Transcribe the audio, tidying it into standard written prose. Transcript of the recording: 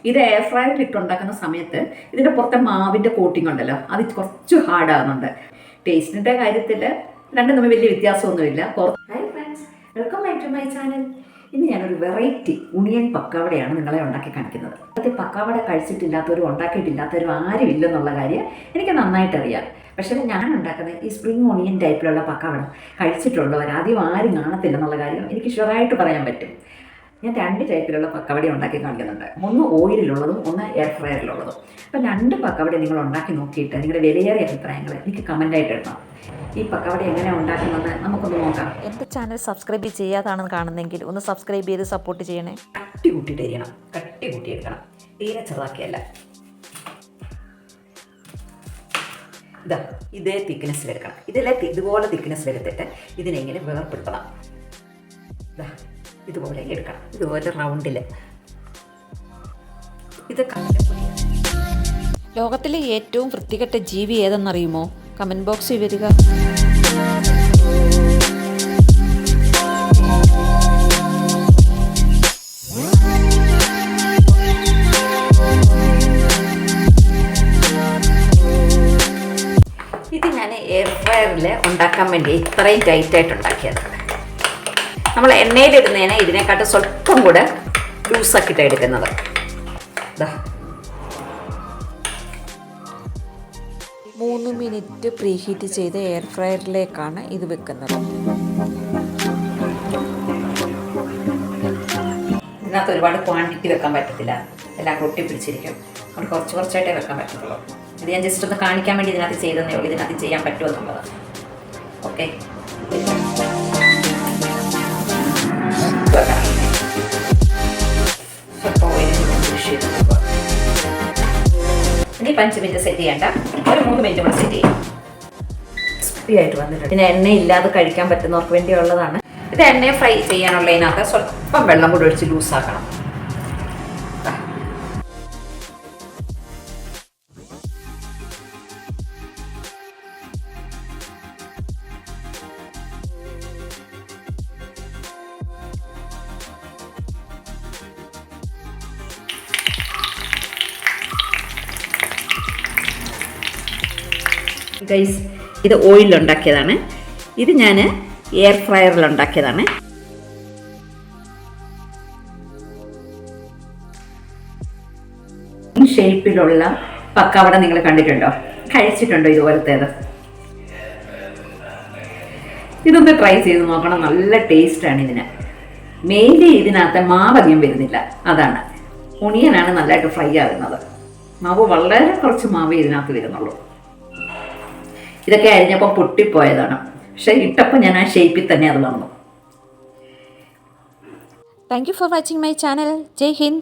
ഇത് എയർ ഫ്രയറിൽ ഇട്ടുണ്ടാക്കുന്ന സമയത്ത് ഇതിൻ്റെ പുറത്തെ മാവിൻ്റെ കോട്ടിംഗ് ഉണ്ടല്ലോ അത് കുറച്ച് ഹാർഡാകുന്നുണ്ട്. ടേസ്റ്റിൻ്റെ കാര്യത്തിൽ രണ്ടും തമ്മിൽ വലിയ വ്യത്യാസമൊന്നുമില്ല. Hi friends, welcome back to my channel. ഇന്ന് ഞാനൊരു വെറൈറ്റി ഉണിയൻ പക്കാവടയാണ് നിങ്ങളെ ഉണ്ടാക്കി കാണിക്കുന്നത്. അത് പക്കാവട കഴിച്ചിട്ടില്ലാത്തവരും ഉണ്ടാക്കിയിട്ടില്ലാത്തവരും ആരും ഇല്ലെന്നുള്ള കാര്യം എനിക്ക് നന്നായിട്ടറിയാം. പക്ഷേ ഞാൻ ഉണ്ടാക്കുന്നത് ഈ സ്പ്രിംഗ് ഓണിയൻ ടൈപ്പിലുള്ള പക്കാവട കഴിച്ചിട്ടുള്ളവർ ആദ്യം ആരും കാണത്തില്ലെന്നുള്ള കാര്യം എനിക്ക് ഷുവറായിട്ട് പറയാൻ പറ്റും. ഞാൻ 2 ടൈപ്പിലുള്ള പക്കവട ഉണ്ടാക്കി കാണിക്കുന്നുണ്ട്. ഒന്ന് ഓയിലുള്ളതും ഒന്ന് എയർ ഫ്രയറിലുള്ളതും. അപ്പം 2 പക്കവട നിങ്ങൾ ഉണ്ടാക്കി നോക്കിയിട്ട് നിങ്ങളുടെ വിലയേറിയ അഭിപ്രായങ്ങൾ എനിക്ക് കമൻ്റായിട്ട് ഇടണം. ഈ പക്കവട എങ്ങനെയാണ് ഉണ്ടാക്കുന്നതെന്ന് നമുക്കൊന്ന് നോക്കാം. എൻ്റെ ചാനൽ സബ്സ്ക്രൈബ് ചെയ്യാതാണ് കാണുന്നതെങ്കിൽ ഒന്ന് സബ്സ്ക്രൈബ് ചെയ്ത് സപ്പോർട്ട് ചെയ്യണേ. കട്ടി കൂട്ടിയിട്ടിരിക്കണം, കട്ടി കൂട്ടിയെടുക്കണം, തീരെ ചെറുതാക്കിയല്ല. ഇതേ തിക്നെസ് എടുക്കണം. ഇതുപോലെ തിക്നെസ് എടുത്തിട്ട് ഇതിനെ ഇങ്ങനെ വേർപ്പെടുത്തണം. ഇതുപോലെ എടുക്കണം, ഇതുപോലെ റൗണ്ടിൽ. ഇത് ലോകത്തിലെ ഏറ്റവും വൃത്തികെട്ട ജീവി ഏതെന്നറിയുമോ? കമൻറ്റ് ബോക്സിൽ വരിക. ഇത് ഞാൻ എയർ ഫ്രയറിൽ ഉണ്ടാക്കാൻ വേണ്ടി ഇത്രയും ടൈറ്റായിട്ട് ഉണ്ടാക്കിയത്. നമ്മൾ എണ്ണയിലിടുന്നതിന് ഇതിനെക്കാട്ടും സ്വല്പം കൂടെ ലൂസാക്കിയിട്ട് എടുക്കുന്നത്. 3 മിനിറ്റ് പ്രീഹീറ്റ് ചെയ്ത് എയർ ഫ്രയറിലേക്കാണ് ഇത് വെക്കുന്നത്. ഇതിനകത്ത് ഒരുപാട് ക്വാണ്ടിറ്റി വെക്കാൻ പറ്റത്തില്ല, എല്ലാം കൊട്ടി പിടിച്ചിരിക്കും. നമുക്ക് കുറച്ചായിട്ടേ വെക്കാൻ പറ്റത്തുള്ളൂ. ഇത് ഞാൻ ജസ്റ്റ് ഒന്ന് കാണിക്കാൻ വേണ്ടി ഇതിനകത്ത് ചെയ്തതേ ഉള്ളൂ. ഇതിനകത്ത് ചെയ്യാൻ പറ്റുമെന്നുള്ളത്. ഓക്കെ, ഇനി 5 മിനിറ്റ് സെറ്റ് ചെയ്യണ്ട, ഒരു 3 മിനിറ്റ് കൂടെ സെറ്റ് ചെയ്യാം. ക്രിസ്പി ആയിട്ട് വന്നിട്ടുണ്ട്. പിന്നെ എണ്ണയില്ലാതെ കഴിക്കാൻ പറ്റുന്നവർക്ക് വേണ്ടിയുള്ളതാണ്. ഇത് എണ്ണയെ ഫ്രൈ ചെയ്യാനുള്ളതിനകത്ത് സ്വല്പം വെള്ളം കൂടി ഒഴിച്ച് ലൂസാക്കണം. ഗൈസ്, ഇത് ഓയിലുണ്ടാക്കിയതാണ്. ഇത് ഞാൻ എയർ ഫ്രയറിൽ ഉണ്ടാക്കിയതാണ്. ഈ ഷേപ്പിലുള്ള പക്കാവട നിങ്ങൾ കണ്ടിട്ടുണ്ടോ? കഴിച്ചിട്ടുണ്ടോ ഇതുപോലത്തേത്? ഇതൊന്ന് ട്രൈ ചെയ്ത് നോക്കണം, നല്ല ടേസ്റ്റാണ് ഇതിന്. മെയിൻലി ഇതിനകത്ത് മാവ് അധികം വരുന്നില്ല, അതാണ്. ഒണിയനാണ് നല്ലതായിട്ട് ഫ്രൈ ആകുന്നത്. മാവ് വളരെ കുറച്ച് മാവ് ഇതിനകത്ത് വരുന്നുള്ളൂ. ഇതൊക്കെ അരിഞ്ഞപ്പോൾ പൊട്ടിപ്പോയതാണ്, പക്ഷെ ഇട്ടപ്പോൾ ഞാൻ ആ ഷേപ്പിൽ തന്നെ അത് വന്നു. Thank you for watching my channel. Jai Hind.